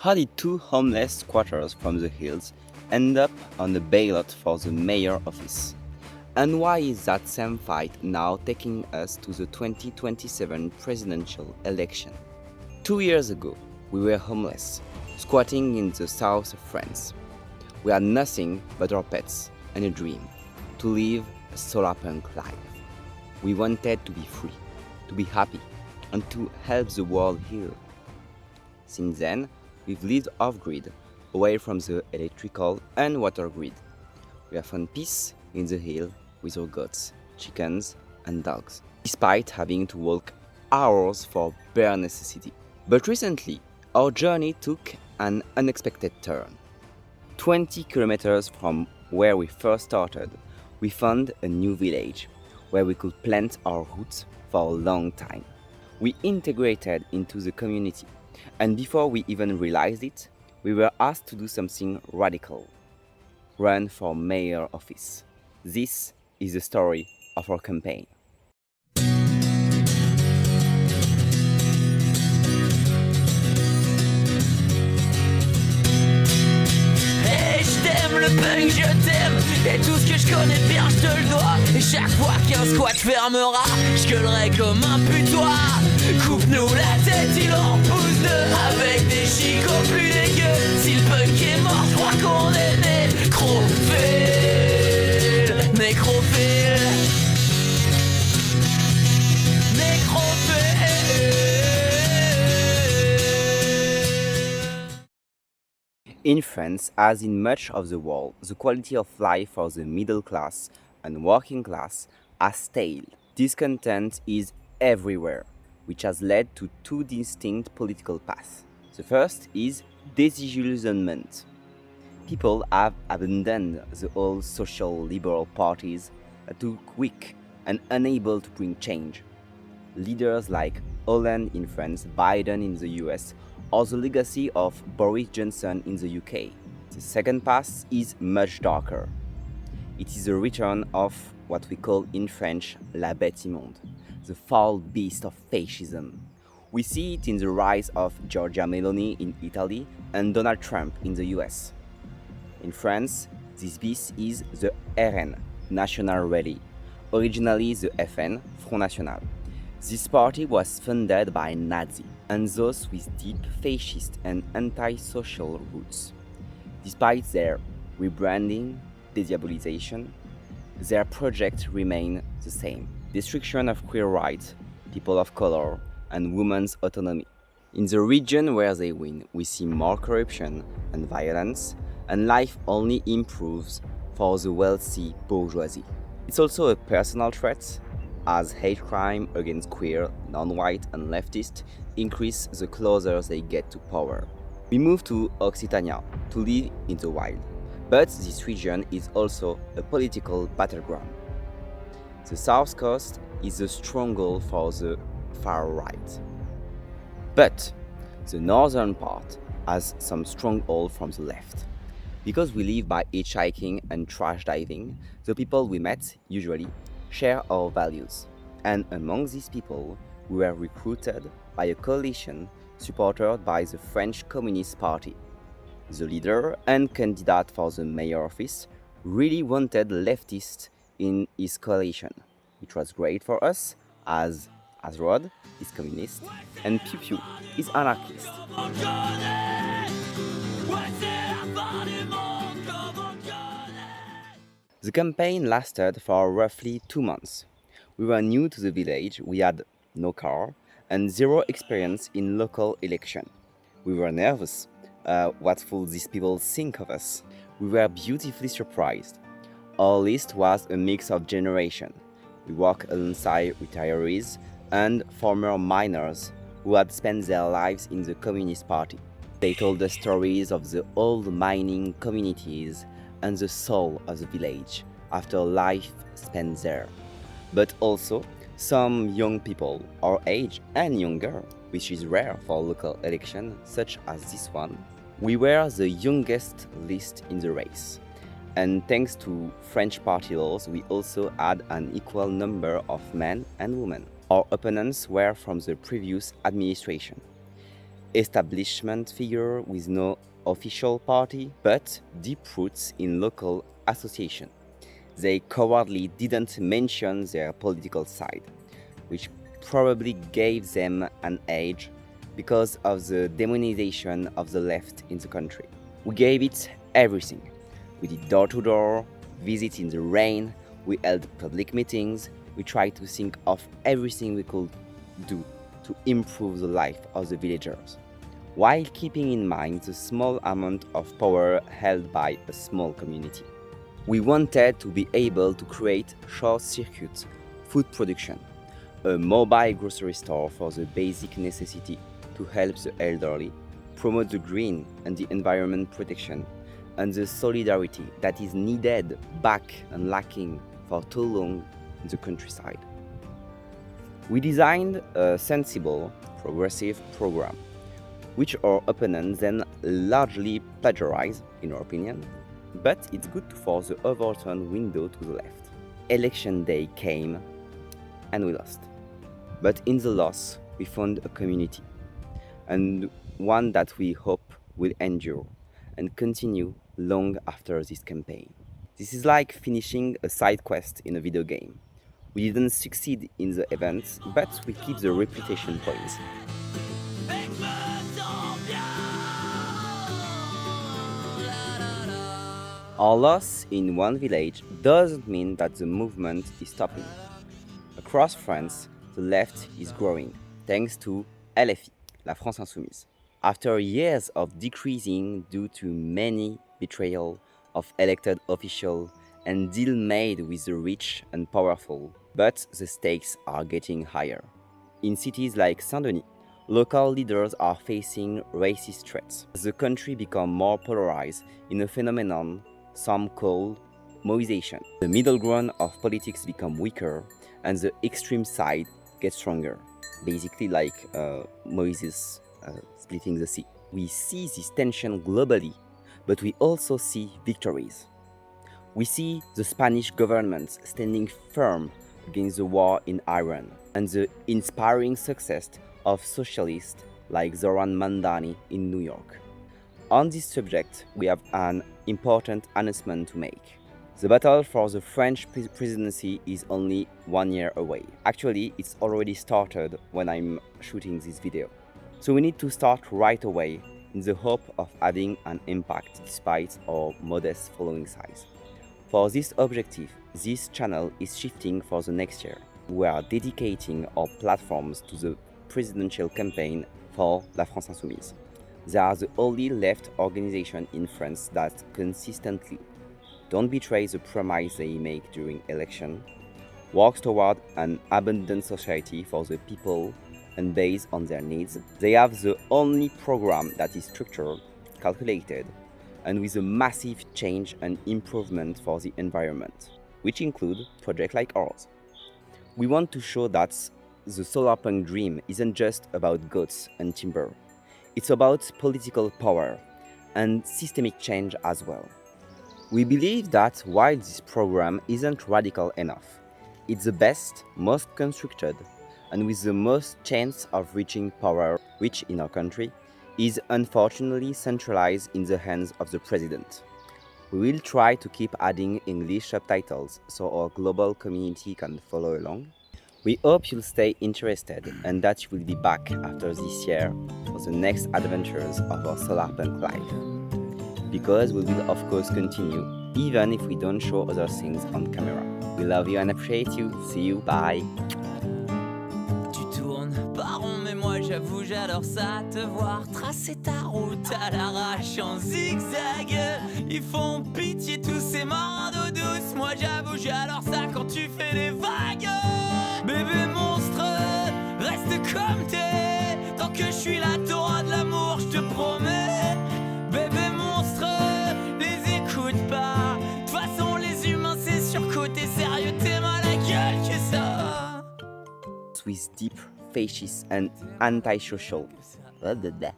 How did two homeless squatters from the hills end up on the ballot for the mayor office? And why is that same fight now taking us to the 2027 presidential election? 2 years ago, we were homeless, squatting in the south of France. We had nothing but our pets and a dream to live a Solarpunk life. We wanted to be free, to be happy, and to help the world heal. Since then, we've lived off-grid, away from the electrical and water grid. We have found peace in the hill with our goats, chickens, and dogs, despite having to walk hours for bare necessity. But recently, our journey took an unexpected turn. 20 kilometers from where we first started, we found a new village where we could plant our roots for a long time. We integrated into the community, and before we even realized it, we were asked to do something radical: run for mayor office. This is the story of our campaign. Hey, je t'aime, le punk, je t'aime. Et tout ce que je connais bien, je te le dois. Et chaque fois qu'un squat fermera, je gueulerai comme un putois. Coupe-nous la tête, il en pousse deux. Avec des chicots plus dégueux. Si le punk est mort, je crois qu'on est nécrophile. Nécrophile. In France, as in much of the world, the quality of life for the middle class and working class has stalled. Discontent is everywhere, which has led to two distinct political paths. The first is disillusionment. People have abandoned the old social liberal parties that were weak and unable to bring change. Leaders like Hollande in France, Biden in the US, or the legacy of Boris Johnson in the UK. The second path is much darker. It is a return of what we call in French la bête immonde, the foul beast of fascism. We see it in the rise of Giorgia Meloni in Italy and Donald Trump in the US. In France, this beast is the RN, National Rally, originally the FN, Front National. This party was funded by Nazis and those with deep fascist and anti-social roots. Despite their rebranding, diabolization, their project remained the same: destruction of queer rights, people of color, and women's autonomy. In the region where they win, we see more corruption and violence, and life only improves for the wealthy bourgeoisie. It's also a personal threat, as hate crime against queer, non-white and leftist increase the closer they get to power. We move to Occitania to live in the wild, but this region is also a political battleground. The south coast is a stronghold for the far right, but the northern part has some stronghold from the left. Because we live by hitchhiking and trash diving, the people we met usually share our values. And among these people, we were recruited by a coalition supported by the French Communist Party. The leader and candidate for the mayor office really wanted leftists in his coalition, which was great for us, as Azrod is communist and PiouPiou is anarchist. The campaign lasted for roughly 2 months. We were new to the village, we had no car, and zero experience in local election. We were nervous. What would these people think of us? We were beautifully surprised. Our list was a mix of generation. We walked alongside retirees and former miners who had spent their lives in the Communist Party. They told us stories of the old mining communities and the soul of the village after life spent there. But also some young people, our age and younger, which is rare for local elections such as this one. We were the youngest list in the race, and thanks to French party laws, we also had an equal number of men and women. Our opponents were from the previous administration. establishment figure with no official party, but deep roots in local association. They cowardly didn't mention their political side, which probably gave them an edge because of the demonization of the left in the country. We gave it everything. We did door-to-door, visits in the rain, we held public meetings, we tried to think of everything we could do to improve the life of the villagers, while keeping in mind the small amount of power held by a small community. We wanted to be able to create short-circuit food production, a mobile grocery store for the basic necessity to help the elderly, promote the green and the environment protection, and the solidarity that is needed back and lacking for too long in the countryside. We designed a sensible, progressive program, which our opponents then largely plagiarized, in our opinion, but it's good to force the overturned window to the left. Election day came, and we lost. But in the loss, we found a community, and one that we hope will endure and continue long after this campaign. This is like finishing a side quest in a video game. We didn't succeed in the events, but we keep the reputation points. Our loss in one village doesn't mean that the movement is stopping. Across France, the left is growing, thanks to LFI, La France Insoumise. After years of decreasing due to many betrayal of elected officials and deal made with the rich and powerful, but the stakes are getting higher. In cities like Saint-Denis, local leaders are facing racist threats. The country becomes more polarized in a phenomenon some call Moisation. The middle ground of politics become weaker and the extreme side gets stronger. Basically like Moses splitting the sea. We see this tension globally, but we also see victories. We see the Spanish government standing firm against the war in Iran and the inspiring success of socialists like Zoran Mandani in New York. On this subject, we have an important announcement to make. The battle for the French presidency is only 1 year away. Actually, it's already started when I'm shooting this video. So we need to start right away in the hope of having an impact despite our modest following size. For this objective, this channel is shifting for the next year. We are dedicating our platforms to the presidential campaign for La France Insoumise. They are the only left organization in France that consistently don't betray the promise they make during election, works toward an abundant society for the people and based on their needs. They have the only program that is structured, calculated, and with a massive change and improvement for the environment, which include projects like ours. We want to show that the Solarpunk dream isn't just about goats and timber. It's about political power and systemic change as well. We believe that while this program isn't radical enough, it's the best, most constructed, and with the most chance of reaching power, which in our country is unfortunately centralized in the hands of the president. We will try to keep adding English subtitles so our global community can follow along. We hope you'll stay interested and that you will be back after this year for the next adventures of our Solarpunk life. Because we will of course continue, even if we don't show other things on camera. We love you and appreciate you. See you, bye. Tu tournes par rond, mais moi j'avoue j'adore ça, te voir tracer ta route à l'arrache en zigzag. Ils font pitié tous ces marins d'eau douce, moi j'avoue j'adore ça quand tu fais des vagues. Bébé monstre, reste comme t'es, tant que je suis là t'auras de l'amour, je te promets. Bébé monstre, les écoute pas, de toute façon les humains c'est surcoté, sérieux t'es mal à gueule que ça. With deep fascist and anti-social. Blah, blah, blah.